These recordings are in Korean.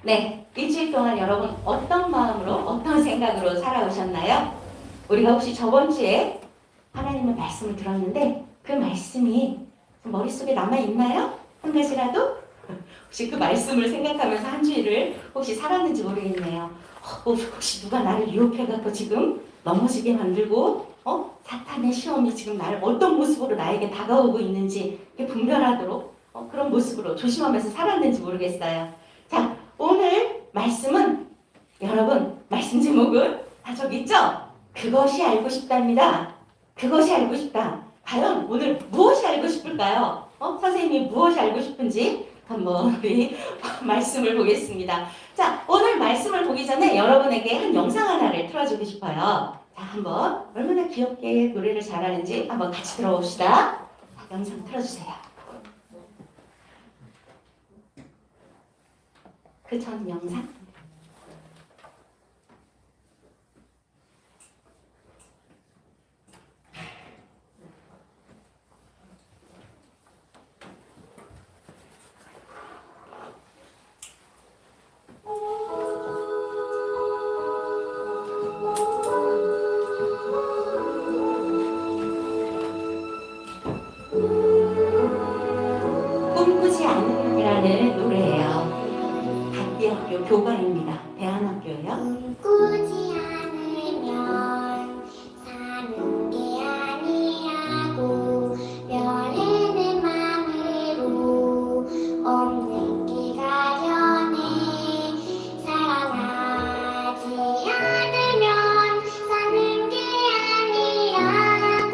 네, 일주일 동안 여러분 어떤 마음으로 어떤 생각으로 살아오셨나요? 우리가 혹시 저번 주에 하나님의 말씀을 들었는데 그 말씀이 머릿속에 남아있나요? 한 가지라도? 혹시 그 말씀을 생각하면서 한 주일을 혹시 살았는지 모르겠네요. 혹시 누가 나를 유혹해갖고 지금 넘어지게 만들고 사탄의 시험이 지금 나를 어떤 모습으로 나에게 다가오고 있는지 분별하도록 그런 모습으로 조심하면서 살았는지 모르겠어요. 자, 오늘 말씀은 여러분 말씀 제목은 다 저기 있죠? 그것이 알고 싶답니다. 그것이 알고 싶다. 과연 오늘 무엇이 알고 싶을까요? 선생님이 무엇이 알고 싶은지 한번 우리 말씀을 보겠습니다. 자, 오늘 말씀을 보기 전에 여러분에게 한 영상 하나를 틀어주고 싶어요. 자, 한번 얼마나 귀엽게 노래를 잘하는지 한번 같이 들어봅시다. 영상 틀어주세요. 그 전 영상. 꿈꾸지 않음이라는 노래예요. 학교 교과입니다. 대안학교예요. 꿈꾸지 않으면 사는 게 아니라고 별에는 맘으로 없는 길 가려내 사랑하지 않으면 사는 게 아니라고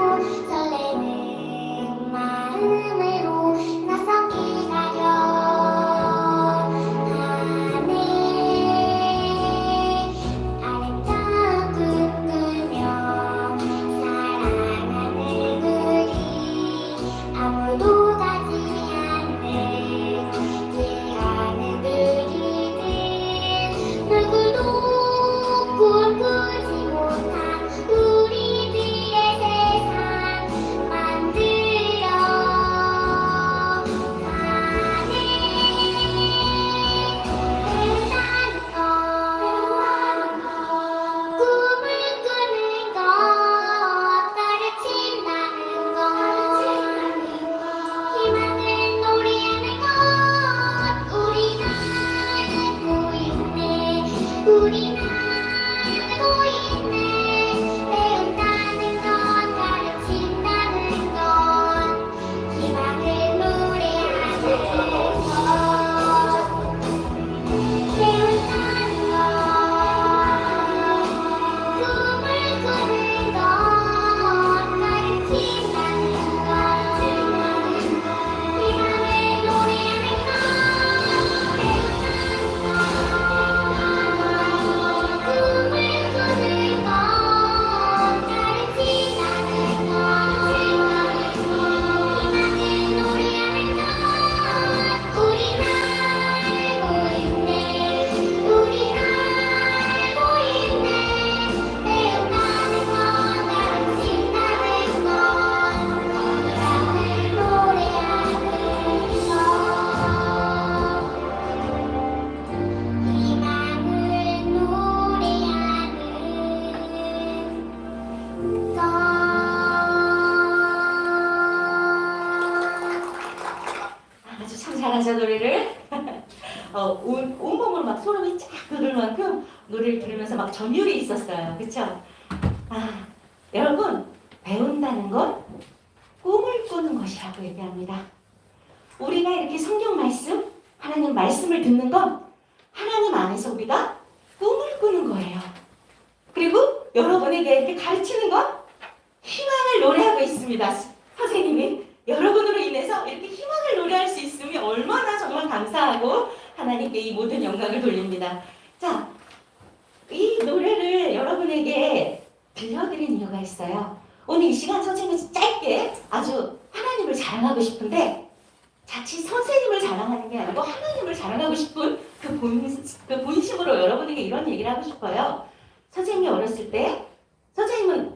설레는 마음으로 낯선 길 가려 우리 알고 있네. 배운다는 건 가르친다는 건 희망을 노래하는 것. 배운다는 건 꿈을 꾸는 건 가르친다는 건 희망을 노래하는 것. 배운다는 아주 참 잘하죠 노래를. 온몸으로 막 소름이 쫙 돋을 만큼 노래를 들으면서 막 전율이 있었어요. 그렇죠? 여러분 배운다는 건 꿈을 꾸는 것이라고 얘기합니다. 우리가 이렇게 성경 말씀, 하나님 말씀을 듣는 건 하나님 안에서 우리가 꿈을 꾸는 거예요. 그리고 여러분에게 이렇게 가르치는 건 희망을 노래하고 있습니다. 선생님이 여러분으로 인해서 이렇게 희망을 노래할 수 있으면 얼마나 정말 감사하고 하나님께 이 모든 영광을 돌립니다. 자, 이 노래를 여러분에게 들려드린 이유가 있어요. 오늘 이 시간 선생님이 짧게 아주 하나님을 자랑하고 싶은데 자칫 선생님을 자랑하는 게 아니고 하나님을 자랑하고 싶은 그 본심으로 여러분에게 이런 얘기를 하고 싶어요. 선생님이 어렸을 때 선생님은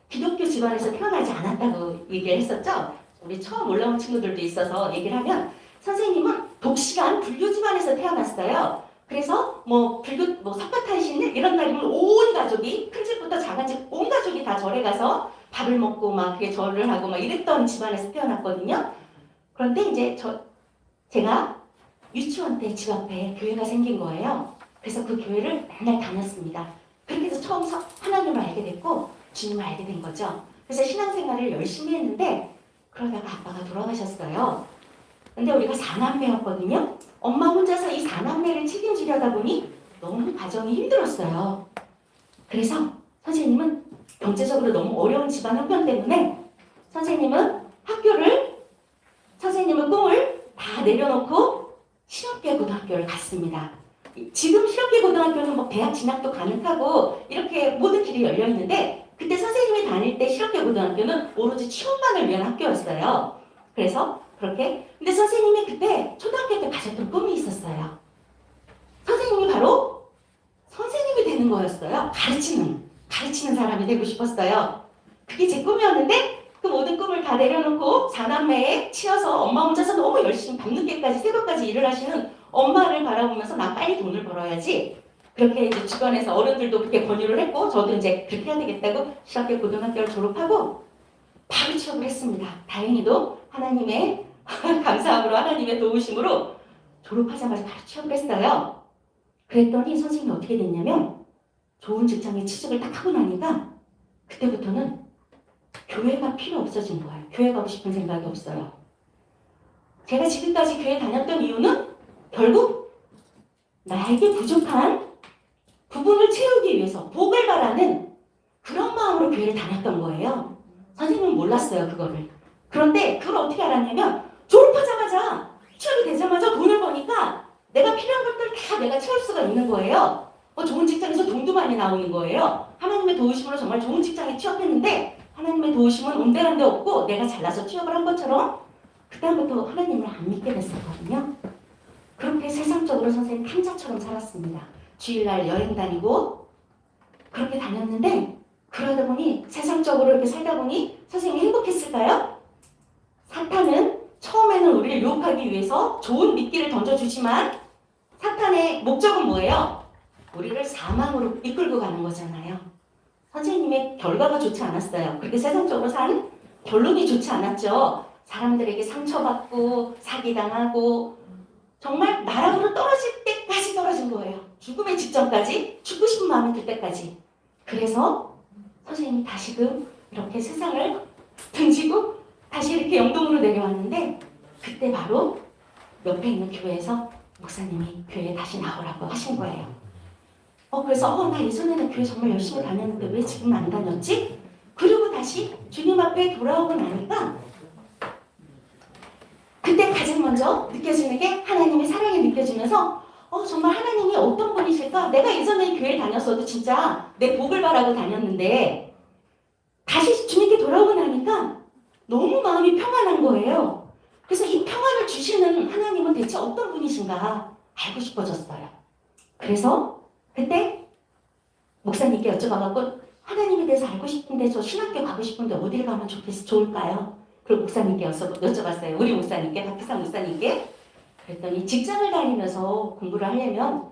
기독교 집안에서 태어나지 않았다고 얘기를 했었죠. 우리 처음 올라온 친구들도 있어서 얘기를 하면 선생님은 독실한 불교 집안에서 태어났어요. 그래서 뭐 불교 뭐 석가탄신일 이런 날이면 온 가족이 큰 집부터 작은 집 온 가족이 다 절에 가서 밥을 먹고 막 그게 절을 하고 막 이랬던 집안에서 태어났거든요. 그런데 이제 제가 유치원 때 집 앞에 교회가 생긴 거예요. 그래서 그 교회를 맨날 다녔습니다. 그렇게 해서 처음 하나님을 알게 됐고 주님을 알게 된 거죠. 그래서 신앙생활을 열심히 했는데 그러다가 아빠가 돌아가셨어요. 근데 우리가 4남매였거든요. 엄마 혼자서 이 4남매를 책임지려다 보니 너무 과정이 힘들었어요. 그래서 선생님은 경제적으로 너무 어려운 집안 형편 때문에 선생님은 꿈을 다 내려놓고 실업계 고등학교를 갔습니다. 지금 실업계 고등학교는 뭐 대학 진학도 가능하고 이렇게 모든 길이 열려 있는데 그때 선생님이 다닐 때 실업계 고등학교는 오로지 취업만을 위한 학교였어요. 그래서 그렇게 근데 선생님이 그때 초등학교 때 가졌던 꿈이 있었어요. 선생님이 바로 선생님이 되는 거였어요. 가르치는 사람이 되고 싶었어요. 그게 제 꿈이었는데 그 모든 꿈을 다 내려놓고 4남매에 치여서 엄마 혼자서 너무 열심히 밤늦게까지 새벽까지 일을 하시는 엄마를 바라보면서 나 빨리 돈을 벌어야지. 그렇게 이제 주변에서 어른들도 그렇게 권유를 했고 저도 이제 그렇게 해야 되겠다고 실업계 고등학교를 졸업하고 바로 취업을 했습니다. 다행히도 하나님의 감사함으로 하나님의 도우심으로 졸업하자마자 바로 취업을 했어요. 그랬더니 선생님이 어떻게 됐냐면 좋은 직장에 취직을 딱 하고 나니까 그때부터는 교회가 필요 없어진 거예요. 교회 가고 싶은 생각이 없어요. 제가 지금까지 교회 다녔던 이유는 결국 나에게 부족한 부분을 채우기 위해서 복을 바라는 그런 마음으로 교회를 다녔던 거예요. 선생님은 몰랐어요, 그거를. 그런데 그걸 어떻게 알았냐면 졸업하자마자 취업이 되자마자 돈을 버니까 내가 필요한 것들 다 내가 채울 수가 있는 거예요. 좋은 직장에서 돈도 많이 나오는 거예요. 하나님의 도우심으로 정말 좋은 직장에 취업했는데 하나님의 도우심은 온데간데 없고 내가 잘나서 취업을 한 것처럼 그다음부터 하나님을 안 믿게 됐었거든요. 그렇게 세상적으로 선생님 탐자처럼 살았습니다. 주일날 여행 다니고 그렇게 다녔는데 그러다 보니 세상적으로 이렇게 살다 보니 선생님이 행복했을까요? 사탄은 처음에는 우리를 유혹하기 위해서 좋은 미끼를 던져주지만 사탄의 목적은 뭐예요? 우리를 사망으로 이끌고 가는 거잖아요. 선생님의 결과가 좋지 않았어요. 그렇게 세상적으로 산 결론이 좋지 않았죠. 사람들에게 상처받고 사기당하고 정말 나락으로 떨어질 때까지 떨어진 거예요. 죽음의 직전까지, 죽고 싶은 마음이 들 때까지. 그래서 선생님이 다시금 이렇게 세상을 등지고 다시 이렇게 영동으로 내려왔는데 그때 바로 옆에 있는 교회에서 목사님이 교회에 다시 나오라고 하신 거예요. 그래서 나 예전에는 교회 정말 열심히 다녔는데 왜 지금 안 다녔지? 그리고 다시 주님 앞에 돌아오고 나니까 그때 가장 먼저 느껴지는 게 하나님의 사랑이 느껴지면서 정말 하나님이 어떤 분이실까? 내가 예전에 교회 다녔어도 진짜 내 복을 바라고 다녔는데 다시 주님께 돌아오고 나니까 너무 마음이 평안한 거예요. 그래서 이 평안을 주시는 하나님은 대체 어떤 분이신가 알고 싶어졌어요. 그래서 그때 목사님께 여쭤봐갖고 하나님에 대해서 알고 싶은데 저 신학교 가고 싶은데 어디를 가면 좋을까요? 그리고 목사님께 여쭤봤어요. 우리 목사님께, 박희상 목사님께. 그랬더니 직장을 다니면서 공부를 하려면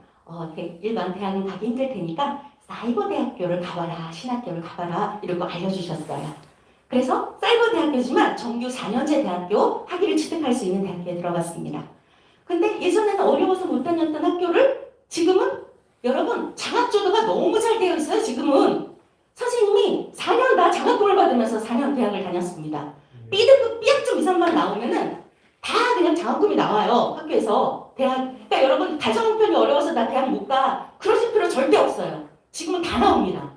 일반 대학은 가기 힘들 테니까 사이버대학교를 가봐라, 신학교를 가봐라 이러고 알려주셨어요. 그래서 사이버대학교지만 정규 4년제 대학교 학위를 취득할 수 있는 대학교에 들어갔습니다. 근데 예전에는 어려워서 못 다녔던 학교를 지금은 여러분 장학조도가 너무 잘 되어 있어요. 지금은 선생님이 4년 다 장학금을 받으면서 4년 대학을 다녔습니다. B등급 B학점 이상만 나오면은 다 그냥 장학금이 나와요. 학교에서 그러니까 여러분 가정 형편이 어려워서 나 대학 못 가 그러실 필요 절대 없어요. 지금은 다 나옵니다.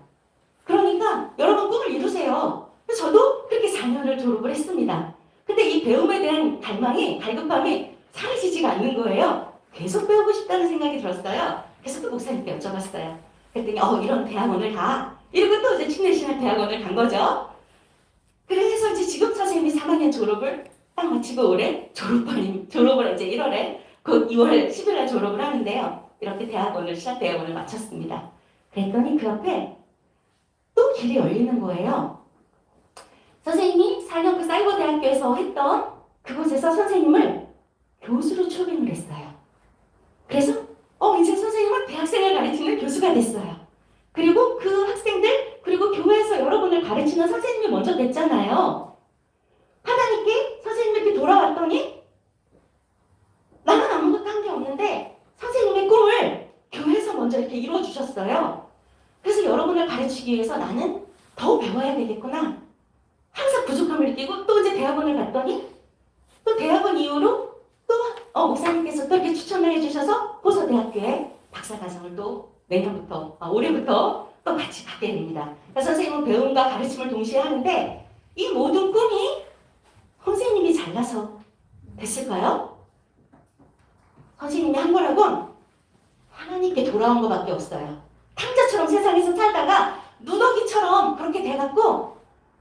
그러니까 여러분 꿈을 이루세요. 저도 그렇게 4년을 졸업을 했습니다. 근데 이 배움에 대한 갈급함이 사라지지가 않는 거예요. 계속 배우고 싶다는 생각이 들었어요. 그래서 또 목사님께 여쭤봤어요. 그랬더니 이런 대학원을 가. 이러고 또 이제 침례신학 대학원을 간 거죠. 그래서 이제 지금 선생님이 3학년 졸업을 딱 마치고 올해 졸업을 이제 1월에 그 2월 10일에 졸업을 하는데요. 이렇게 신학 대학원을 마쳤습니다. 그랬더니 그 옆에 또 길이 열리는 거예요. 선생님이 4년 그 사이버대학교에서 했던 그곳에서 선생님을 교수로 초빙을 했어요. 그래서 이제 선생님은 대학생을 가르치는 교수가 됐어요. 그리고 그 학생들, 그리고 교회에서 여러분을 가르치는 선생님이 먼저 됐잖아요. 하나님께 선생님이 이렇게 돌아왔더니 나는 아무것도 한 게 없는데 선생님의 꿈을 교회에서 먼저 이렇게 이루어주셨어요. 그래서 여러분을 가르치기 위해서 나는 더 배워야 되겠구나. 항상 부족함을 느끼고 또 이제 대학원을 갔더니 또 대학원 이후로 또 목사님께서 또 이렇게 추천을 해주셔서 호서대학교에 박사과정을 또 내년부터 올해부터 또 같이 받게 됩니다. 그래서 선생님은 배움과 가르침을 동시에 하는데 이 모든 꿈이 선생님이 잘나서 됐을까요? 선생님이 한 거라곤 하나님께 돌아온 것밖에 없어요. 탕자처럼 세상에서 살다가 누더기처럼 그렇게 돼갖고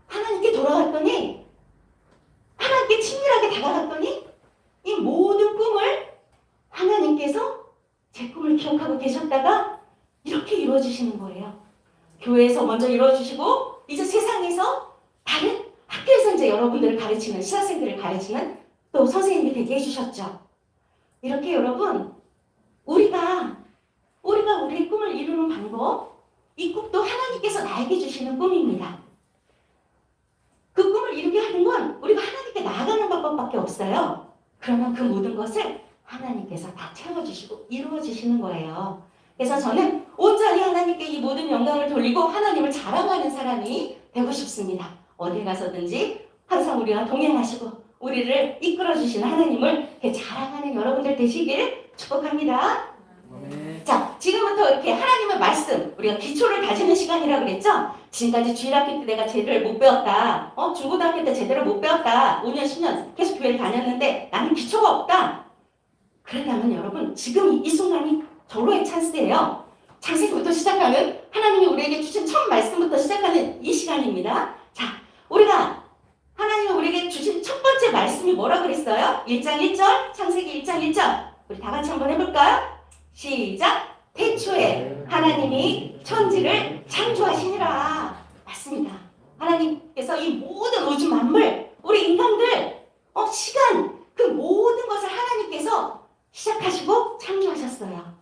하나님께 돌아갔더니 하나님께 친밀하게 다가갔더니 이 모든 꿈을 하나님께서 제 꿈을 기억하고 계셨다가 이렇게 이루어주시는 거예요. 교회에서 먼저 이루어주시고 이제 세상에서 다른 학교에서 이제 여러분들을 가르치는 신학생들을 가르치는 또 선생님이 되게 해주셨죠. 이렇게 여러분 우리가 우리의 꿈을 이루는 방법, 이 꿈도 하나님께서 나에게 주시는 꿈입니다. 그 꿈을 이루게 하는 건 우리가 하나님께 나아가는 방법밖에 없어요. 그러면 그 모든 것을 하나님께서 다 채워주시고 이루어주시는 거예요. 그래서 저는 온전히 하나님께 이 모든 영광을 돌리고 하나님을 자랑하는 사람이 되고 싶습니다. 어디 가서든지 항상 우리와 동행하시고 우리를 이끌어주시는 하나님을 이렇게 자랑하는 여러분들 되시길 축복합니다. 자, 지금부터 이렇게 하나님의 말씀, 우리가 기초를 다지는 시간이라고 그랬죠? 지금까지 주일학교 때 내가 제대로 못 배웠다. 중고등학교 때 제대로 못 배웠다. 5년, 10년 계속 교회를 다녔는데 나는 기초가 없다. 그렇다면 여러분, 지금 이 순간이 절호의 찬스예요. 창세기부터 시작하는 하나님이 우리에게 주신 첫 말씀부터 시작하는 이 시간입니다. 자, 우리가 하나님이 우리에게 주신 첫 번째 말씀이 뭐라 그랬어요? 1장 1절, 창세기 1장 1절. 우리 다 같이 한번 해볼까요? 시작! 태초에 하나님이 천지를 창조하시니라. 맞습니다. 하나님께서 이 모든 우주 만물, 우리 인간들, 시간, 그 모든 것을 하나님께서 시작하시고 창조하셨어요.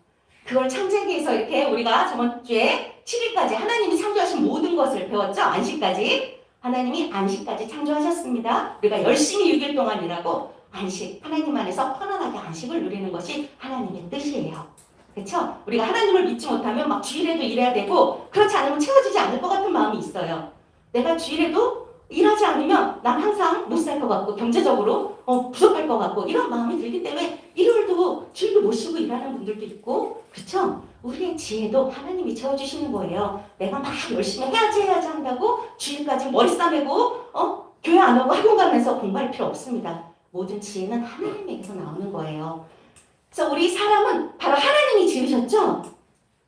그걸 창세기에서 이렇게 우리가 저번 주에 7일까지 하나님이 창조하신 모든 것을 배웠죠? 안식까지. 하나님이 안식까지 창조하셨습니다. 우리가 열심히 6일 동안 일하고 안식, 하나님 안에서 편안하게 안식을 누리는 것이 하나님의 뜻이에요. 그렇죠? 우리가 하나님을 믿지 못하면 막 주일에도 일해야 되고 그렇지 않으면 채워지지 않을 것 같은 마음이 있어요. 내가 주일에도 일하지 않으면 난 항상 못 살 것 같고 경제적으로 부족할 것 같고 이런 마음이 들기 때문에 일요일도 주일도 못 쉬고 일하는 분들도 있고 그렇죠? 우리의 지혜도 하나님이 채워주시는 거예요. 내가 막 열심히 해야지 한다고 주일까지 머리 싸매고 교회 안 오고 학원 가면서 공부할 필요 없습니다. 모든 지혜는 하나님에게서 나오는 거예요. 그래서 우리 사람은 바로 하나님이 지으셨죠?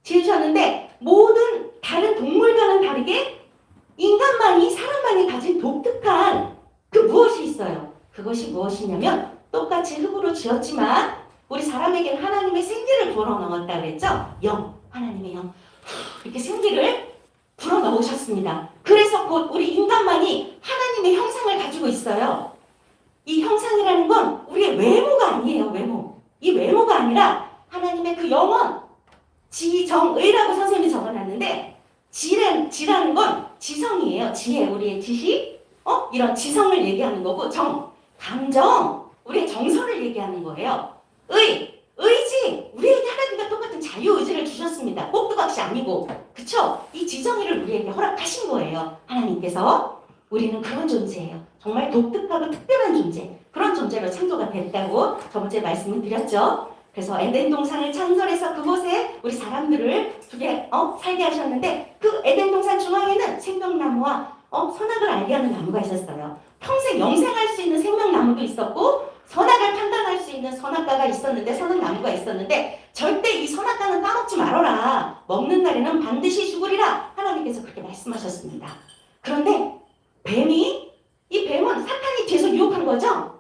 지으셨는데 모든 다른 동물과는 다르게 인간만이 사람만이 가진 독특한 그 무엇이 있어요. 그것이 무엇이냐면 똑같이 흙으로 지었지만 우리 사람에게는 하나님의 생기를 불어넣었다 그랬죠? 영, 하나님의 영 이렇게 생기를 불어넣으셨습니다. 그래서 곧 우리 인간만이 하나님의 형상을 가지고 있어요. 이 형상이라는 건 우리의 외모가 아니에요. 외모. 이 외모가 아니라 하나님의 그 영원, 지정의라고 선생님이 적어놨는데 지라는 건 지성이에요. 지혜, 우리의 지식, 이런 지성을 얘기하는 거고 감정, 우리의 정서를 얘기하는 거예요. 의지, 우리에게 하나님과 똑같은 자유의지를 주셨습니다. 꼭두각시 아니고, 그쵸? 이 지정의를 우리에게 허락하신 거예요. 하나님께서. 우리는 그런 존재예요. 정말 독특하고 특별한 존재. 그런 존재로 창조가 됐다고 저번주에 말씀을 드렸죠. 그래서 에덴 동산을 창설해서 그곳에 우리 사람들을 살게 하셨는데 그 에덴 동산 중앙에는 생명나무와 선악을 알게 하는 나무가 있었어요. 평생 영생할 수 있는 생명나무도 있었고 선악을 판단할 수 있는 선악과가 있었는데 선악나무가 있었는데 절대 이 선악과는 까먹지 말아라. 먹는 날에는 반드시 죽으리라. 하나님께서 그렇게 말씀하셨습니다. 그런데 이 뱀은 사탄이 뒤에서 유혹한 거죠?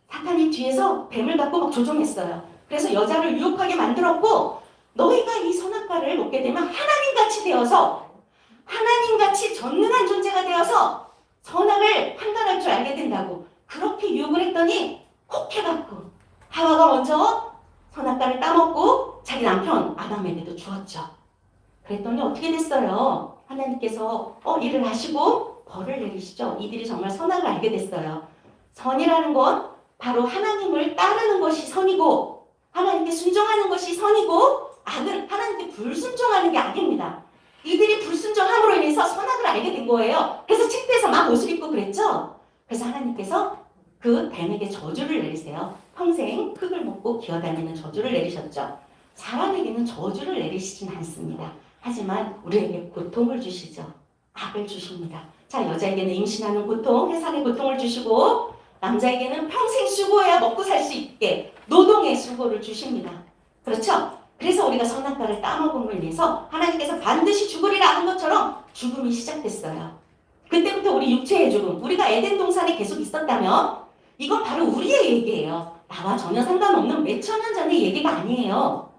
사탄이 뒤에서 뱀을 갖고 막 조종했어요. 그래서 여자를 유혹하게 만들었고 너희가 이 선악과를 먹게 되면 하나님같이 되어서 하나님같이 전능한 존재가 되어서 선악을 판단할 줄 알게 된다고 그렇게 유혹을 했더니 혹해갖고 하와가 먼저 선악과를 따먹고 자기 남편 아담에게도 주었죠. 그랬더니 어떻게 됐어요? 하나님께서 일을 하시고 벌을 내리시죠. 이들이 정말 선악을 알게 됐어요. 선이라는 건 바로 하나님을 따르는 것이 선이고 하나님께 순종하는 것이 선이고 악은 하나님께 불순종하는 게 악입니다. 이들이 불순종함으로 인해서 선악을 알게 된 거예요. 그래서 창고에서 막 옷을 입고 그랬죠. 그래서 하나님께서 그 뱀에게 저주를 내리세요. 평생 흙을 먹고 기어다니는 저주를 내리셨죠. 사람에게는 저주를 내리시진 않습니다. 하지만 우리에게 고통을 주시죠. 악을 주십니다. 자, 여자에게는 임신하는 고통, 해산의 고통을 주시고 남자에게는 평생 수고해야 먹고 살 수 있게 노동의 수고를 주십니다. 그렇죠? 그래서 우리가 선악과를 따먹음으로 인해서 하나님께서 반드시 죽으리라 하는 것처럼 죽음이 시작됐어요. 그때부터 우리 육체의 죽음, 우리가 에덴 동산에 계속 있었다면 이건 바로 우리의 얘기예요. 나와 전혀 상관없는 몇천 년 전의 얘기가 아니에요.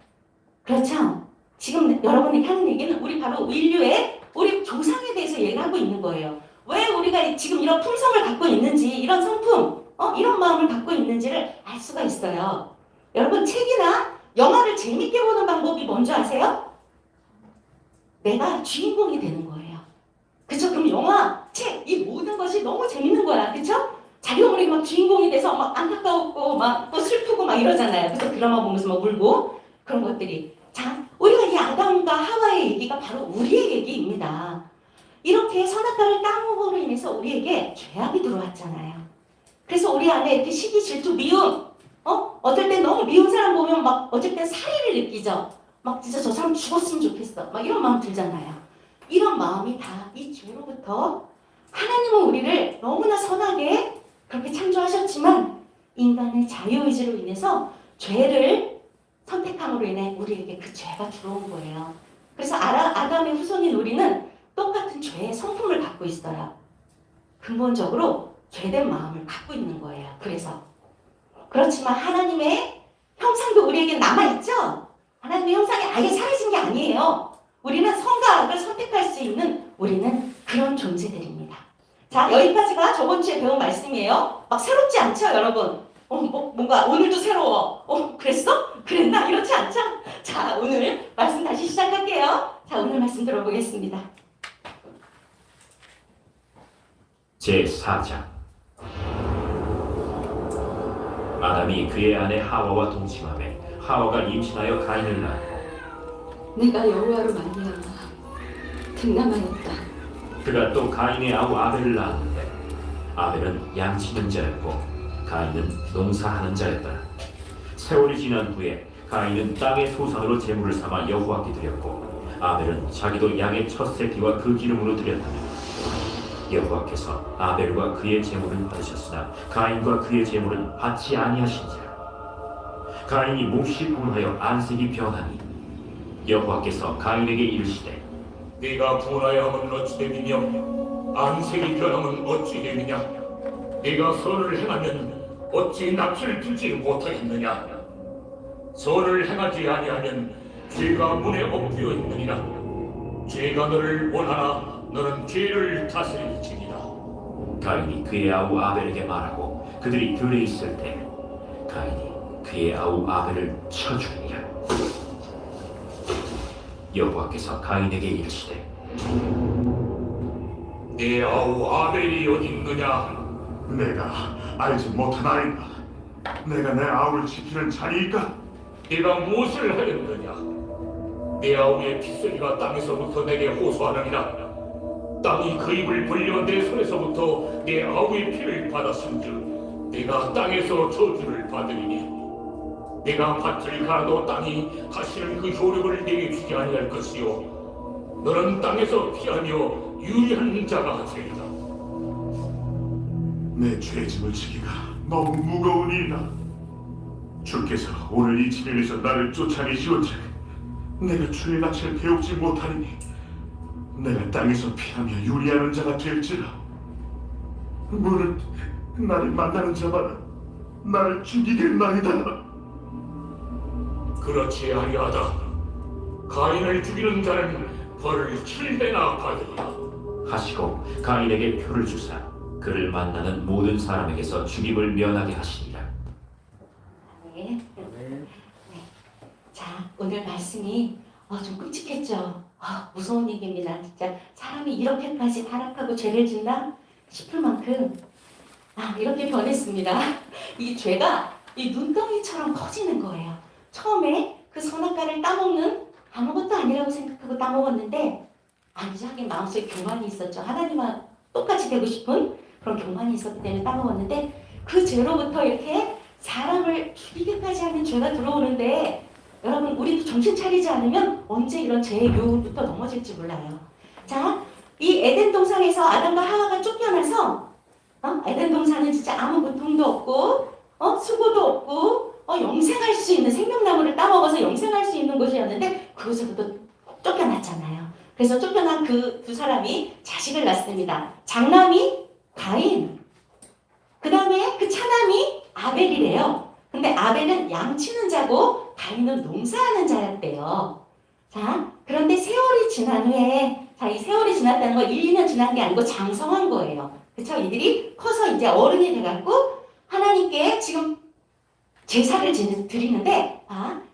그렇죠? 지금 여러분이 하는 얘기는 우리 바로 인류의 우리 조상에 대해서 얘기를 하고 있는 거예요. 왜 우리가 지금 이런 품성을 갖고 있는지, 이런 성품, 이런 마음을 갖고 있는지를 알 수가 있어요. 여러분 책이나 영화를 재밌게 보는 방법이 뭔지 아세요? 내가 주인공이 되는 거예요. 그쵸? 그럼 영화, 책, 이 모든 것이 너무 재밌는 거야. 그쵸? 자기가 모르게 막 주인공이 돼서 막 안타까웠고 막 또 슬프고 막 이러잖아요. 그래서 드라마 보면서 막 울고 그런 것들이. 자, 우리가 이 아담과 하와의 얘기가 바로 우리의 얘기입니다. 이렇게 선악과를 따먹음으로 인해서 우리에게 죄악이 들어왔잖아요. 그래서 우리 안에 이렇게 시기, 질투, 미움, 어떨 땐 너무 미운 사람 보면 막 어쩔 땐 사리를 느끼죠. 막 진짜 저 사람 죽었으면 좋겠어. 막 이런 마음 들잖아요. 이런 마음이 다 이 죄로부터 하나님은 우리를 너무나 선하게 그렇게 창조하셨지만 인간의 자유의지로 인해서 죄를 선택함으로 인해 우리에게 그 죄가 들어온 거예요. 그래서 아담의 후손인 우리는 똑같은 죄의 성품을 갖고 있어요. 근본적으로 죄된 마음을 갖고 있는 거예요. 그래서 그렇지만 하나님의 형상도 우리에게 남아있죠? 하나님의 형상이 아예 사라진 게 아니에요. 우리는 선과 악을 선택할 수 있는 우리는 그런 존재들입니다. 자, 여기까지가 저번 주에 배운 말씀이에요. 막 새롭지 않죠, 여러분? 뭔가 오늘도 새로워. 그랬어? 그랬나? 이렇지 않죠? 자, 오늘 말씀 다시 시작할게요. 자, 오늘 말씀 들어보겠습니다. 제4장 아담이 그의 아내 하와와 동침하매 하와가 임신하여 가인을 낳고 내가 여호와로 말미암아 등남하였다. 그가 또 가인의 아우 아벨을 낳았는데 아벨은 양치는 자였고 가인은 농사하는 자였다. 세월이 지난 후에 가인은 땅의 소산으로 제물을 삼아 여호와께 드렸고 아벨은 자기도 양의 첫 새끼와 그 기름으로 드렸다며 여호와께서 아벨과 그의 제물은 받으셨으나 가인과 그의 제물은 받지 아니하신지라. 가인이 몹시 분하여 안색이 변하니 여호와께서 가인에게 이르시되 네가 분하여 함은 어찌 됨이며 안색이 변함은 어찌 됨이냐. 네가 선을 행하면 어찌 낯을 들지 못하겠느냐. 선을 행하지 아니하면 죄가 문에 엎드려 있느니라. 죄가 너를 원하나 너는 죄를 다스릴지니라. 가인이 그의 아우 아벨에게 말하고 그들이 들에 있을 때 가인이 그의 아우 아벨을 쳐 죽이니라. 여호와께서 가인에게 이르시되 네 아우 아벨이 어디 있느냐. 내가 알지 못하나이다. 내가 내 아우를 지키는 자니까. 네가 무엇을 하였느냐. 네 아우의 핏소리가 땅에서부터 내게 호소하느니라. 땅이 그 입을 벌려 내 손에서부터 내 아우의 피를 받았은즉 내가 땅에서 저주를 받으리니 내가 밭을 갈아도 땅이 다시는 그 효력을 내게 주지 아니할 것이요 너는 땅에서 피하며 유리한 자가 되리라. 내 죄짐을 지기가 너무 무거우니이다. 주께서 오늘 이 진영에서 나를 쫓아내시온즉 내가 주의 낯을 배우지 못하리니 내가 땅에서 피하며 유리하는 자가 될지라. 무릇 나를 만나는 자마다 나를 죽이겠나이다. 그렇지 아니하다. 가인을 죽이는 자는 벌을 7배나 받으리라. 하시고 가인에게 표를 주사 그를 만나는 모든 사람에게서 죽임을 면하게 하시니라. 네. 오늘 말씀이 좀 끔찍했죠. 무서운 얘기입니다. 진짜 사람이 이렇게까지 타락하고 죄를 짓나 싶을 만큼 이렇게 변했습니다. 이 죄가 이 눈덩이처럼 커지는 거예요. 처음에 그 선악과를 따먹는 아무것도 아니라고 생각하고 따먹었는데 아니죠. 하긴 마음속에 교만이 있었죠. 하나님과 똑같이 되고 싶은 그런 교만이 있었기 때문에 따먹었는데 그 죄로부터 이렇게 사람을 죽이게까지 하는 죄가 들어오는데 여러분 우리도 정신 차리지 않으면 언제 이런 죄의 유혹부터 넘어질지 몰라요. 자, 이 에덴 동산에서 아담과 하와가 쫓겨나서 에덴 동산은 진짜 아무 고통도 없고 수고도 없고 영생할 수 있는 생명나무를 따먹어서 영생할 수 있는 곳이었는데 그곳에부터 쫓겨났잖아요. 그래서 쫓겨난 그 두 사람이 자식을 낳습니다. 장남이 가인, 그 다음에 그 차남이 아벨이래요. 근데 아벨은 양치는 자고 가인은 농사하는 자였대요. 자, 그런데 세월이 지난 후에 이 세월이 지났다는 건 1, 2년 지난 게 아니고 장성한 거예요. 그쵸? 이들이 커서 이제 어른이 돼갖고 하나님께 지금 제사를 드리는데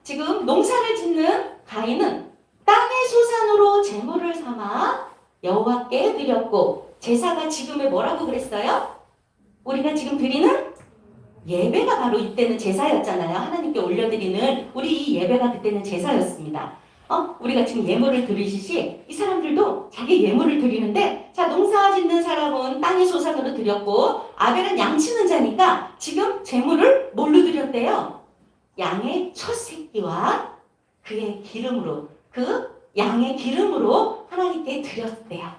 지금 농사를 짓는 가인은 땅의 소산으로 제물을 삼아 여호와께 드렸고 제사가 지금의 뭐라고 그랬어요? 우리가 지금 드리는 예배가 바로 이때는 제사였잖아요. 하나님께 올려드리는 우리 이 예배가 그때는 제사였습니다. 우리가 지금 예물을 드리듯이 이 사람들도 자기 예물을 드리는데 자 농사 짓는 사람은 땅의 소산으로 드렸고 아벨은 양치는 자니까 지금 제물을 뭘로 드렸대요? 양의 첫 새끼와 그의 기름으로 그 양의 기름으로 하나님께 드렸대요.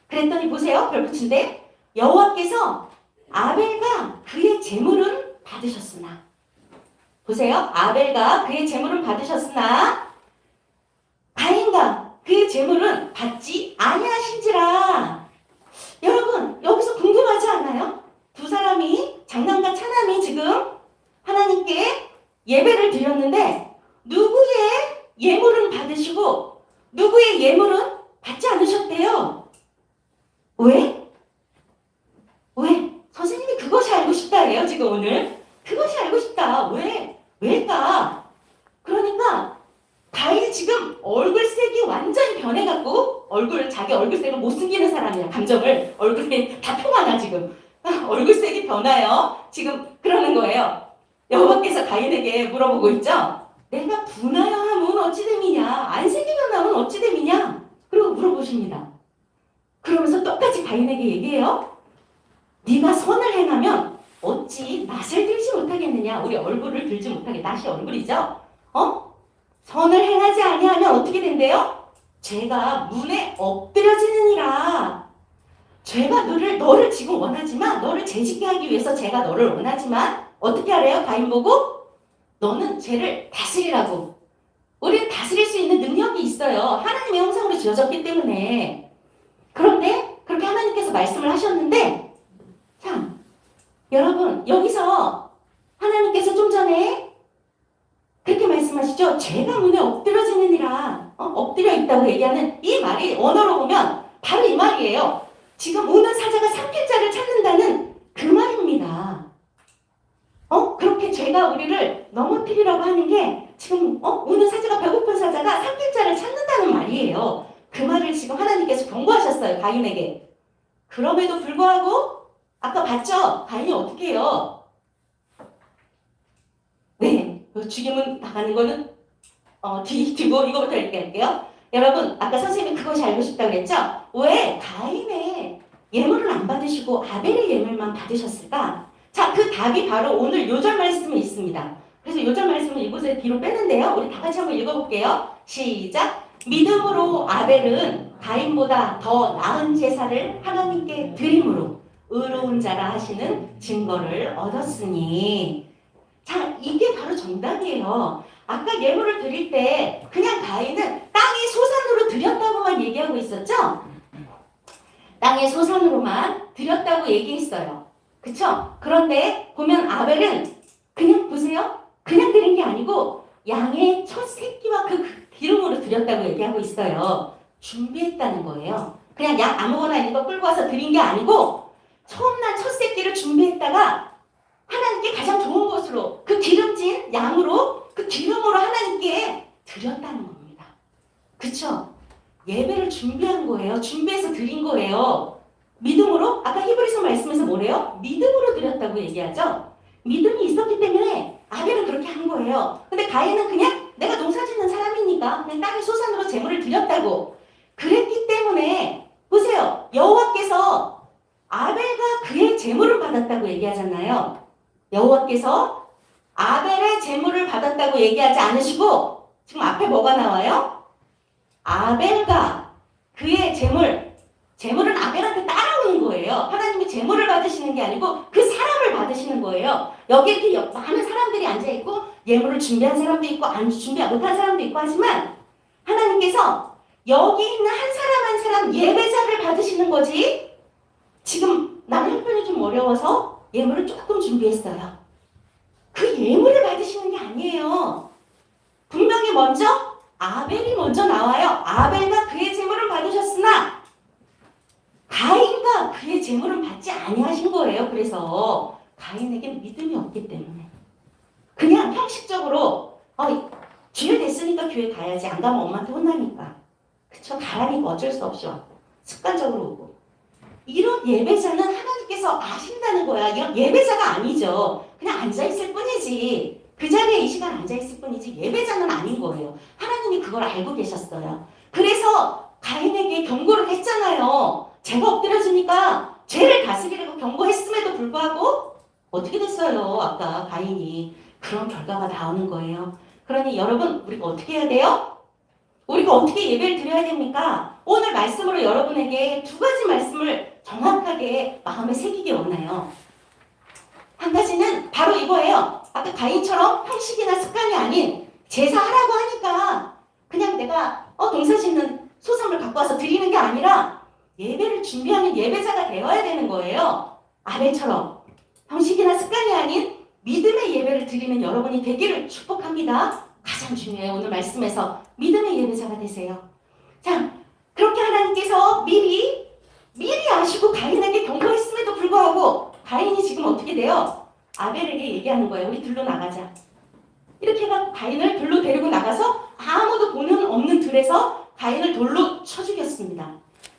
그랬더니 보세요. 별붙인데 여호와께서 아벨과 그의 제물은 받으셨으나 보세요. 아벨과 그의 제물은 받으셨으나 가인과 그의 제물은 받지 아니하신지라. 여러분 여기서 궁금하지 않아요? 두 사람이 장남과 차남이 지금 하나님께 예배를 드렸는데 누구의 예물은 받으시고 누구의 예물은 받지 않으셨대요. 왜? 선생님이 그것이 알고 싶다예요. 지금 오늘 그것이 알고 싶다. 왜일까? 그러니까 가인이 지금 얼굴색이 완전히 변해갖고 자기 얼굴색을 못 숨기는 사람이야. 감정을 얼굴에 다 표하나 지금 얼굴색이 변해요. 지금 그러는 거예요. 여호와께서 가인에게 물어보고 있죠. 내가 분하여 하면 어찌 됨이냐? 안색이 변하면 어찌 됨이냐? 그리고 물어보십니다. 그러면서 똑같이 가인에게 얘기해요. 네가 선을 행하면 어찌 낯을 들지 못하겠느냐? 우리 얼굴을 들지 못하게 낯이 얼굴이죠. 선을 행하지 아니하면 어떻게 된대요? 죄가 문에 엎드려지느니라. 죄가 너를 지금 원하지만 너를 죄짓게 하기 위해서 죄가 너를 원하지만 어떻게 하래요? 가인 보고 너는 죄를 다스리라고. 우리는 다스릴 수 있는 능력이 있어요. 하나님의 형상으로 지어졌기 때문에. 그런데 그렇게 하나님께서 말씀을 하셨는데 참 여러분 여기서 하나님께서 좀 전에 그렇게 말씀하시죠. 죄가 문에 엎드려지느니라. 엎드려 있다고 얘기하는 이 말이 언어로 보면 바로 이 말이에요. 지금 우는 사자가 삼킬자를 찾는다는 그 말입니다. 그렇게 죄가 우리를 넘어뜨리려고 하는 게 지금 우는 사자가 배고픈 사자가 삼킬자를 찾는다는 말이에요. 그 말을 지금 하나님께서 경고하셨어요. 가인에게. 그럼에도 불구하고 아까 봤죠? 가인이 어떻게 해요? 네, 죽임은 당하는 거는 뒤고 이거부터 얘기할게요. 여러분 아까 선생님이 그것이 알고 싶다고 그랬죠? 왜 가인의 예물을 안 받으시고 아벨의 예물만 받으셨을까? 자, 그 답이 바로 오늘 요절 말씀에 있습니다. 그래서 요절 말씀을 이곳에 뒤로 빼는데요. 우리 다 같이 한번 읽어볼게요. 시작! 믿음으로 아벨은 가인보다 더 나은 제사를 하나님께 드림으로 의로운 자라 하시는 증거를 얻었으니. 자, 이게 바로 정답이에요. 아까 예물을 드릴 때 그냥 가인은 땅의 소산으로 드렸다고만 얘기하고 있었죠? 땅의 소산으로만 드렸다고 얘기했어요. 그쵸? 그런데 보면 아벨은 그냥 보세요. 그냥 드린 게 아니고 양의 첫 새끼와 그 기름으로 드렸다고 얘기하고 있어요. 준비했다는 거예요. 그냥 양 아무거나 있는 거 끌고 와서 드린 게 아니고 처음 난 첫 새끼를 준비했다가 하나님께 가장 좋은 것으로 그 기름진 양으로 그 기름으로 하나님께 드렸다는 겁니다. 그쵸? 예배를 준비한 거예요. 준비해서 드린 거예요. 믿음으로? 아까 히브리서 말씀에서 뭐래요? 믿음으로 드렸다고 얘기하죠? 믿음이 있었기 때문에 아벨은 그렇게 한 거예요. 근데 가인은 그냥 내가 농사 짓는 사람이니까 그냥 땅의 소산으로 제물을 드렸다고 그랬기 때문에 보세요. 여호와께서 아벨과 그의 제물을 받았다고 얘기하잖아요. 여호와께서 아벨의 제물을 받았다고 얘기하지 않으시고 지금 앞에 뭐가 나와요? 아벨과 그의 제물은 아벨한테 따라오는 거예요. 하나님이 제물을 받으시는 게 아니고 그 사람을 받으시는 거예요. 여기 이렇게 많은 사람들이 앉아있고 예물을 준비한 사람도 있고 안 준비 못한 사람도 있고 하지만 하나님께서 여기 있는 한 사람 한 사람 예배자를 받으시는 거지. 지금 나는 형편이 좀 어려워서 예물을 조금 준비했어요. 그 예물을 받으시는 게 아니에요. 분명히 먼저 아벨이 먼저 나와요. 아벨과 그의 제물을 받으셨으나 가인과 그의 제물은 받지 아니하신 거예요. 그래서 가인에게는 믿음이 없기 때문에 그냥 형식적으로 주일 됐으니까 교회 가야지. 안 가면 엄마한테 혼나니까. 그쵸? 가라니까 어쩔 수 없이 왔고 습관적으로 오고 이런 예배자는 하나님께서 아신다는 거야. 이런 예배자가 아니죠. 그냥 앉아있을 뿐이지. 그 자리에 이 시간 앉아있을 뿐이지 예배자는 아닌 거예요. 하나님이 그걸 알고 계셨어요. 그래서 가인에게 경고를 했잖아요. 죄가 엎드려지니까 죄를 다스리려고 경고했음에도 불구하고 어떻게 됐어요? 아까 가인이 그런 결과가 나오는 거예요. 그러니 여러분 우리가 어떻게 해야 돼요? 우리가 어떻게 예배를 드려야 됩니까? 오늘 말씀으로 여러분에게 두 가지 말씀을 정확하게 마음에 새기기 원해요. 한 가지는 바로 이거예요. 아까 가인처럼 형식이나 습관이 아닌 제사하라고 하니까 그냥 내가 농사 짓는 소산을 갖고 와서 드리는 게 아니라 예배를 준비하는 예배자가 되어야 되는 거예요. 아벨처럼 형식이나 습관이 아닌 믿음의 예배를 드리는 여러분이 되기를 축복합니다. 가장 중요해요. 오늘 말씀에서 믿음의 예배자가 되세요. 자, 그렇게 하나님께서 미리 아시고 가인에게 경고했음에도 불구하고 가인이 지금 어떻게 돼요? 아벨에게 얘기하는 거예요. 우리 들로 나가자. 이렇게 해서 가인을 들로 데리고 나가서 아무도 보는 없는 들에서 가인을 돌로 쳐 죽였습니다.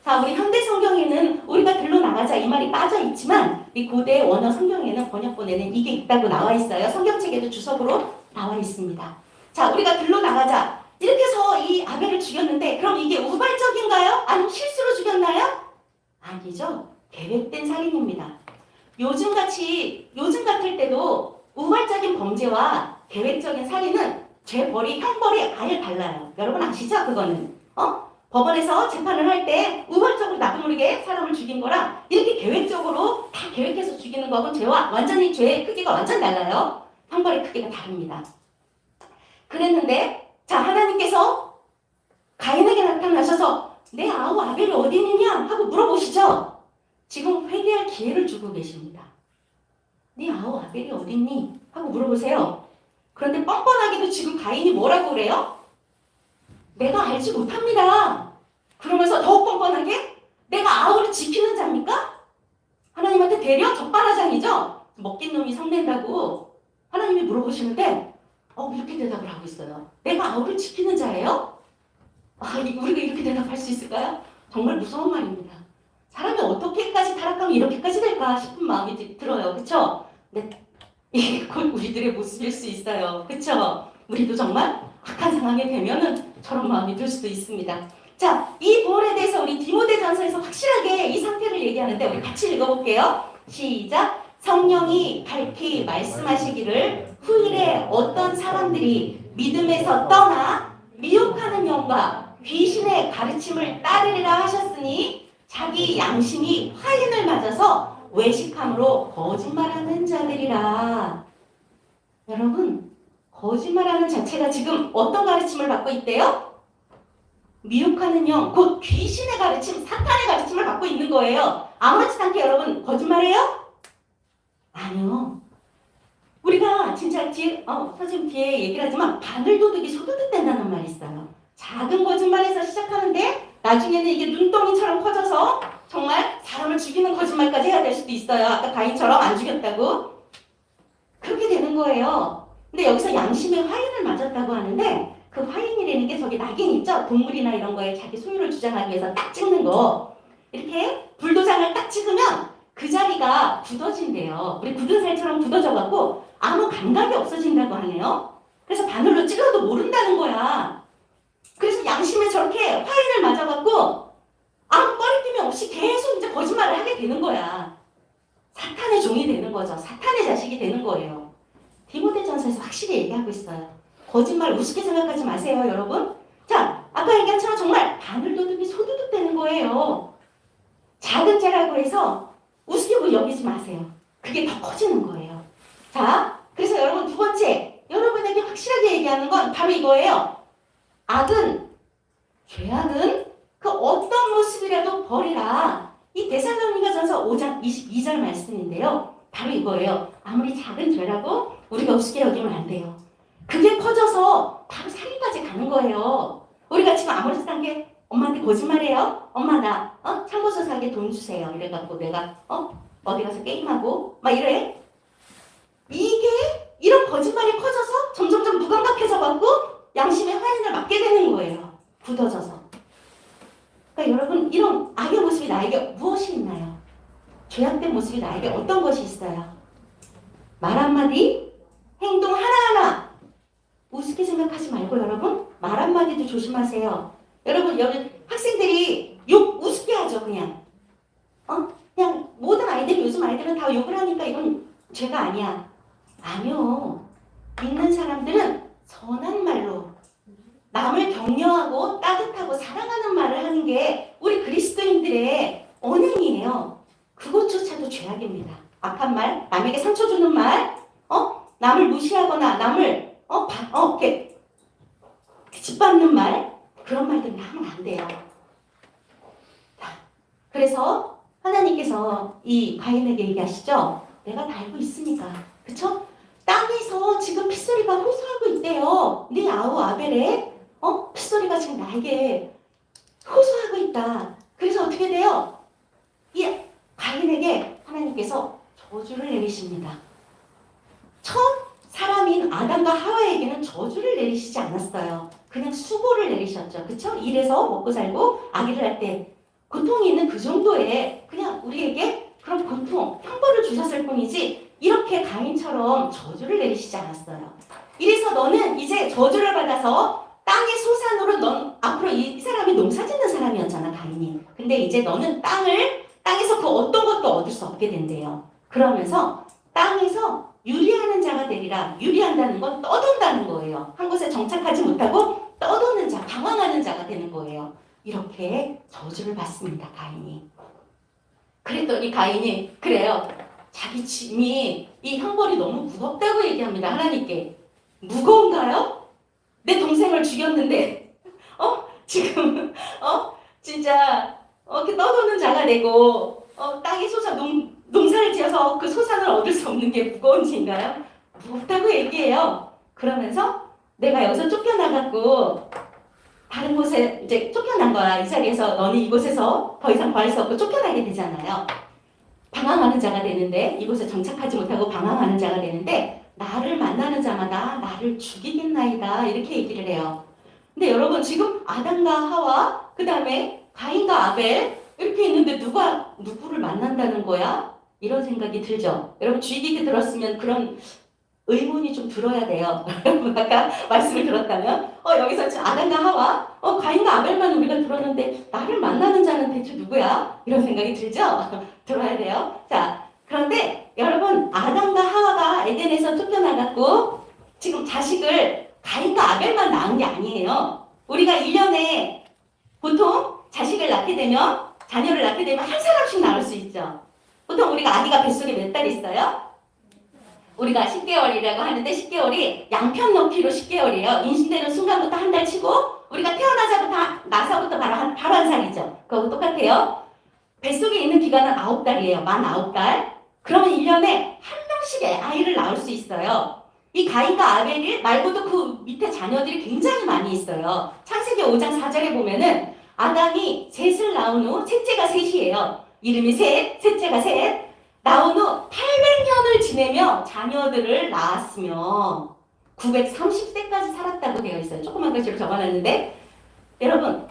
자, 우리 현대 성경에는 우리가 들로 나가자 이 말이 빠져 있지만 이 고대 원어 성경에는 번역본에는 이게 있다고 나와 있어요. 성경책에도 주석으로 나와 있습니다. 자, 우리가 들로 나가자. 이렇게 해서 이 아벨을 죽였는데 그럼 이게 우발적인가요? 아니면 실수로 죽였나요? 아니죠. 계획된 살인입니다. 요즘 같을 때도 우발적인 범죄와 계획적인 살인은 죄벌이, 형벌이 아예 달라요. 여러분 아시죠? 그거는. 법원에서 재판을 할 때 우발적으로 나도 모르게 사람을 죽인 거랑 이렇게 계획적으로 다 계획해서 죽이는 거하고 죄와 완전히 죄의 크기가 완전 달라요. 형벌의 크기가 다릅니다. 그랬는데 자, 하나님께서 가인에게 나타나셔서 내 아우 아벨이 어디 있느냐 하고 물어보시죠. 지금 회개할 기회를 주고 계십니다. 네 아우 아벨이 어디 있니? 하고 물어보세요. 그런데 뻔뻔하게도 지금 가인이 뭐라고 그래요? 내가 알지 못합니다. 그러면서 더욱 뻔뻔하게 내가 아우를 지키는 자입니까? 하나님한테 대려 적반하장이죠? 먹긴 놈이 성낸다고 하나님이 물어보시는데 이렇게 대답을 하고 있어요. 내가 아우를 지키는 자예요? 우리가 이렇게 대답할 수 있을까요? 정말 무서운 말입니다. 사람이 어떻게까지 타락하면 이렇게까지 될까 싶은 마음이 들어요. 그쵸? 네, 이게 곧 우리들의 모습일 수 있어요. 그쵸? 우리도 정말 악한 상황에 되면은 저런 마음이 들 수도 있습니다. 자, 이 부분에 대해서 우리 디모데전서에서 확실하게 이 상태를 얘기하는데 우리 같이 읽어볼게요. 시작! 성령이 밝히 말씀하시기를 후일에 어떤 사람들이 믿음에서 떠나 미혹하는 영과 귀신의 가르침을 따르리라 하셨으니 자기 양심이 화인을 맞아서 외식함으로 거짓말하는 자들이라. 여러분, 거짓말하는 자체가 지금 어떤 가르침을 받고 있대요? 미혹하는 영, 곧 귀신의 가르침, 사탄의 가르침을 받고 있는 거예요. 아무렇지 않게 여러분 거짓말해요? 아니요. 우리가 진짜 선생님 뒤에 얘기를 하지만 바늘도둑이 소도둑 된다는 말이 있어요. 작은 거짓말에서 시작하는데 나중에는 이게 눈덩이처럼 커져서 정말 사람을 죽이는 거짓말까지 해야 될 수도 있어요. 아까 가인처럼 안 죽였다고. 그렇게 되는 거예요. 근데 여기서 양심의 화인을 맞았다고 하는데 그 화인이라는 게 저기 낙인 있죠? 동물이나 이런 거에 자기 소유를 주장하기 위해서 딱 찍는 거. 이렇게 불도장을 딱 찍으면 그 자리가 굳어진대요. 우리 굳은 살처럼 굳어져갖고 아무 감각이 없어진다고 하네요. 그래서 바늘로 찔러도 모른다는 거야. 그래서 양심에 저렇게 화인을 맞아갖고 아무 꺼리낌이 없이 계속 이제 거짓말을 하게 되는 거야. 사탄의 종이 되는 거죠. 사탄의 자식이 되는 거예요. 디모데전서에서 확실히 얘기하고 있어요. 거짓말 우습게 생각하지 마세요, 여러분. 자, 아까 얘기한 처럼 정말 바늘도둑이 소두둑 되는 거예요. 작은 죄라고 해서 우습게 여기지 마세요. 그게 더 커지는 거예요. 자, 그래서 여러분 두 번째, 여러분에게 확실하게 얘기하는 건 바로 이거예요. 악은, 죄악은 그 어떤 모습이라도 버리라. 이 데살로니가전서 5장 22절 말씀인데요. 바로 이거예요. 아무리 작은 죄라고 우리가 우습게 여기면 안 돼요. 그게 커져서 바로 살인까지 가는 거예요. 우리가 지금 아무렇지도 않게 엄마한테 거짓말해요. 엄마 나 참고서 사게 돈 주세요. 이래갖고 내가 어디 가서 게임하고 막 이래. 이게 이런 거짓말이 커져서 점점점 무감각해져갖고 양심의 화인을 맞게 되는 거예요. 굳어져서. 그러니까 여러분 이런 악의 모습이 나에게 무엇이 있나요? 죄악된 모습이 나에게 어떤 것이 있어요? 말 한마디, 행동 하나하나 우습게 생각하지 말고 여러분 말 한마디도 조심하세요. 여러분 여기 학생들이 욕 우습게 하죠. 그냥 그냥 모든 아이들이 요즘 아이들은 다 욕을 하니까 이건 죄가 아니야. 아니요. 믿는 사람들은 선한 말로 남을 격려하고 따뜻하고 사랑하는 말을 하는 게 우리 그리스도인들의 언행이에요. 그것조차도 죄악입니다. 악한 말, 남에게 상처 주는 말, 남을 무시하거나 남을 이렇게 짓밟는 말, 그런 말들은 하면 안 돼요. 자, 그래서 하나님께서 이 가인에게 얘기하시죠. 내가 다 알고 있으니까, 그쵸? 땅에서 지금 핏소리가 호소하고 있대요. 네 아우 아벨의 핏소리가 지금 나에게 호소하고 있다. 그래서 어떻게 돼요? 이 가인에게 하나님께서 저주를 내리십니다. 첫 사람인 아담과 하와에게는 저주를 내리시지 않았어요. 그냥 수고를 내리셨죠. 그쵸? 일해서 먹고 살고 아기를 할 때 고통이 있는 그 정도의 그냥 우리에게 그런 고통, 형벌을 주셨을 뿐이지 이렇게 가인처럼 저주를 내리시지 않았어요. 이래서 너는 이제 저주를 받아서 땅의 소산으로 넌 앞으로 이 사람이 농사 짓는 사람이었잖아, 가인이. 근데 이제 너는 땅에서 그 어떤 것도 얻을 수 없게 된대요. 그러면서 땅에서 유리하는 자가 되리라. 유리한다는 건 떠돈다는 거예요. 한 곳에 정착하지 못하고 떠도는 자, 방황하는 자가 되는 거예요. 이렇게 저주를 받습니다, 가인이. 그랬더니 가인이 그래요. 자기 짐이 이 형벌이 너무 무겁다고 얘기합니다, 하나님께. 무거운가요? 내 동생을 죽였는데 지금 진짜 이렇게 떠도는 자가 되고 땅의 소산 농사를 지어서 그 소산을 얻을 수 없는 게 무거운지인가요? 무겁다고 얘기해요. 그러면서 내가 여기서 쫓겨나갖고 다른 곳에 이제 쫓겨난 거야. 이 자리에서 너는 이곳에서 더 이상 구할 수 없고 쫓겨나게 되잖아요. 방황하는 자가 되는데 이곳에 정착하지 못하고 방황하는 자가 되는데 나를 만나는 자마다 나를 죽이겠나이다 이렇게 얘기를 해요. 근데 여러분 지금 아담과 하와 그 다음에 가인과 아벨 이렇게 있는데 누가 누구를 만난다는 거야? 이런 생각이 들죠. 여러분 주의 깊게 들었으면 그런 의문이 좀 들어야 돼요. 여러분 아까 말씀을 들었다면 여기서 지금 아담과 하와 가인과 아벨만 우리가 들었는데 나를 만나는 자는 대체 누구야? 이런 생각이 들죠. 들어야 돼요. 자, 그런데 여러분 아담과 하와가 에덴에서 쫓겨나갔고 지금 자식을 가인과 아벨만 낳은 게 아니에요. 우리가 1년에 보통 자식을 낳게 되면 자녀를 낳게 되면 한 사람씩 낳을 수 있죠. 보통 우리가 아기가 뱃속에 몇 달 있어요? 우리가 10개월이라고 하는데 10개월이 양편 넣기로 10개월이에요. 임신되는 순간부터 한 달 치고 우리가 나서부터 바로 한 살이죠. 그거 똑같아요. 뱃속에 있는 기간은 9달이에요. 만 9달. 그러면 1년에 한 명씩 아이를 낳을 수 있어요. 이 가인과 아벨 말고도 그 밑에 자녀들이 굉장히 많이 있어요. 창세기 5장 4절에 보면은 아담이 셋을 낳은 후 셋째가 셋이에요. 이름이 셋, 셋째가 셋. 낳은 후 800년을 지내며 자녀들을 낳았으며 930세까지 살았다고 되어 있어요. 조그만 글씨로 적어놨는데 여러분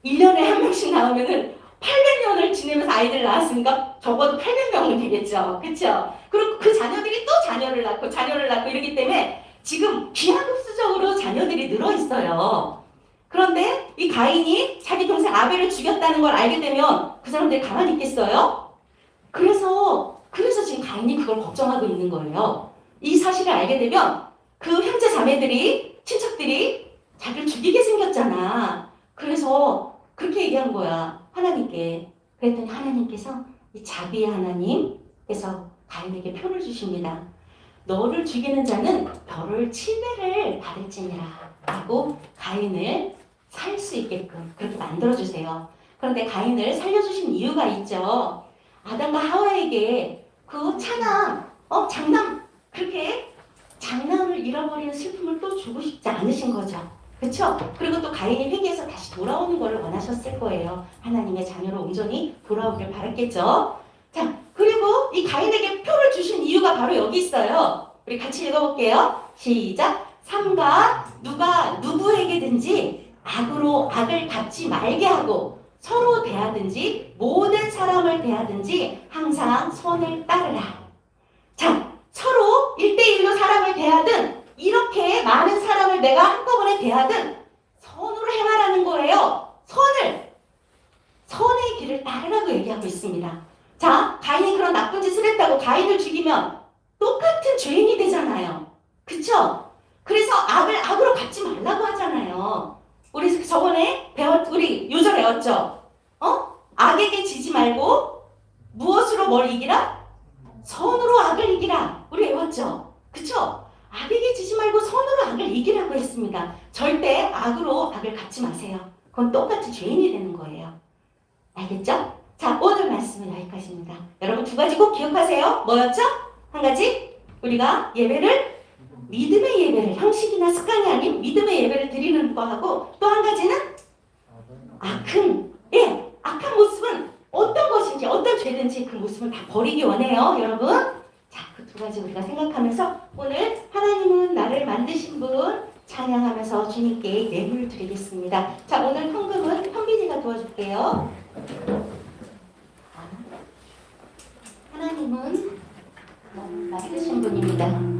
1년에 한 명씩 나오면은 800년을 지내면서 아이들 낳았으니까 적어도 800명은 되겠죠. 그렇죠? 그리고 그 자녀들이 또 자녀를 낳고 이러기 때문에 지금 기하급수적으로 자녀들이 늘어 있어요. 그런데 이 가인이 자기 동생 아벨을 죽였다는 걸 알게 되면 그 사람들이 가만히 있겠어요? 그래서 지금 가인이 그걸 걱정하고 있는 거예요. 이 사실을 알게 되면 그 형제 자매들이 친척들이 자기를 죽이게 생겼잖아. 그래서 그렇게 얘기한 거야. 하나님께. 그랬더니 하나님께서 이 자비의 하나님께서 가인에게 표를 주십니다. 너를 죽이는 자는 별을 7배를 받을지니라 하고 가인을 살 수 있게끔 그렇게 만들어주세요. 그런데 가인을 살려주신 이유가 있죠. 아담과 하와에게 그 그렇게 장남을 잃어버리는 슬픔을 또 주고 싶지 않으신 거죠. 그렇죠? 그리고 또 가인이 회개해서 다시 돌아오는 것을 원하셨을 거예요. 하나님의 자녀로 온전히 돌아오길 바랐겠죠. 자, 그리고 이 가인에게 표를 주신 이유가 바로 여기 있어요. 우리 같이 읽어볼게요. 시작. 삼가 누가 누구에게든지 악으로 악을 갚지 말게 하고 서로 대하든지 모든 사람을 대하든지 항상 선을 따르라. 자, 서로 1대1로 사람을 대하든 이렇게 많은 사람을 내가 한꺼번에 대하든 선으로 행하라는 거예요. 선의 길을 따르라고 얘기하고 있습니다. 자, 가인이 그런 나쁜 짓을 했다고 가인을 죽이면 똑같은 죄인이 되잖아요. 그쵸? 그래서 악으로 갚지 말라고 하잖아요. 우리 저번에 우리 요절 외웠죠? 악에게 지지 말고 무엇으로 뭘 이기라? 선으로 악을 이기라. 우리 외웠죠? 그쵸? 악에게 지지 말고 선으로 악을 이기라고 했습니다. 절대 악으로 악을 갚지 마세요. 그건 똑같이 죄인이 되는 거예요. 알겠죠? 자, 오늘 말씀은 여기까지입니다. 여러분 2가지 꼭 기억하세요. 뭐였죠? 한 가지, 우리가 믿음의 예배를, 형식이나 습관이 아닌 믿음의 예배를 드리는 거하고, 또 한 가지는 악한 모습은 어떤 것인지, 어떤 죄든지 그 모습을 다 버리기 원해요, 여러분. 자, 그 2가지 우리가 생각하면서 오늘 하나님은 나를 만드신 분 찬양하면서 주님께 예물을 드리겠습니다. 자, 오늘 헌금은 현빈이가 도와줄게요. 하나님은 만드신 분입니다.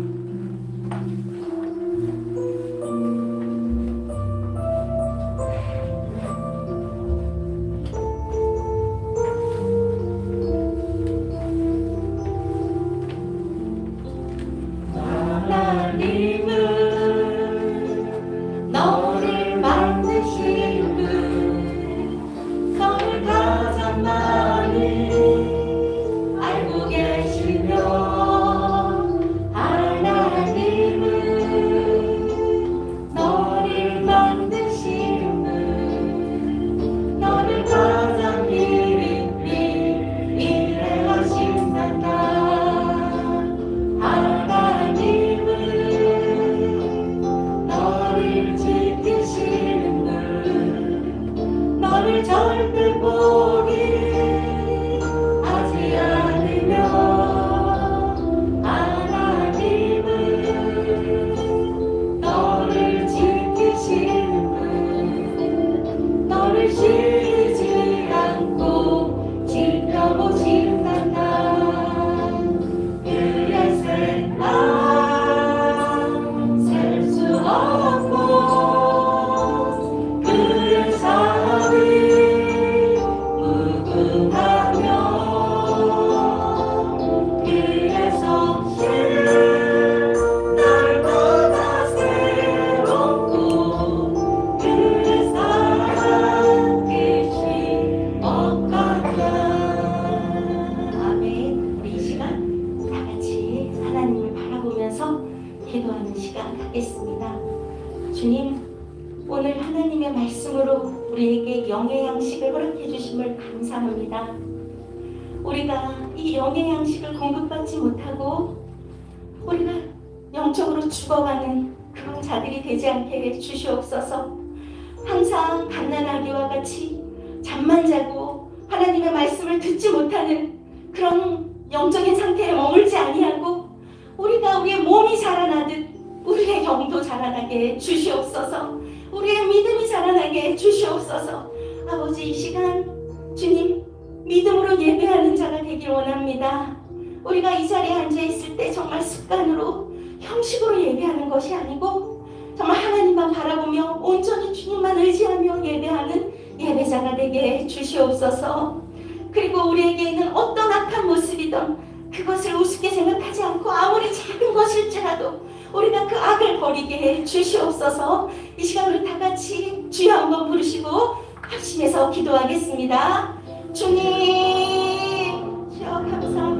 기도하는 시간 갖겠습니다. 주님, 오늘 하나님의 말씀으로 우리에게 영의 양식을 허락해 주심을 감사합니다. 우리가 이 영의 양식을 공급받지 못하고 우리가 영적으로 죽어가는 그런 자들이 되지 않게 해 주시옵소서. 항상 갓난아기와 같이 잠만 자고 하나님의 말씀을 듣지 못하는 그런 영적인 상태에 머물지 아니하고 우리가 우리의 몸이 자라나듯 우리의 영도 자라나게 주시옵소서. 우리의 믿음이 자라나게 주시옵소서. 아버지, 이 시간 주님 믿음으로 예배하는 자가 되길 원합니다. 우리가 이 자리에 앉아 있을 때 정말 습관으로 형식으로 예배하는 것이 아니고 정말 하나님만 바라보며 온전히 주님만 의지하며 예배하는 예배자가 되게 주시옵소서. 그리고 우리에게 있는 어떤 악한 모습이든 그것을 우습게 생각하지 않고 아무리 작은 것일지라도 우리가 그 악을 버리게 해 주시옵소서. 이 시간 우리 다 같이 주여 한번 부르시고 합심해서 기도하겠습니다. 주님, 주여 감사합니다.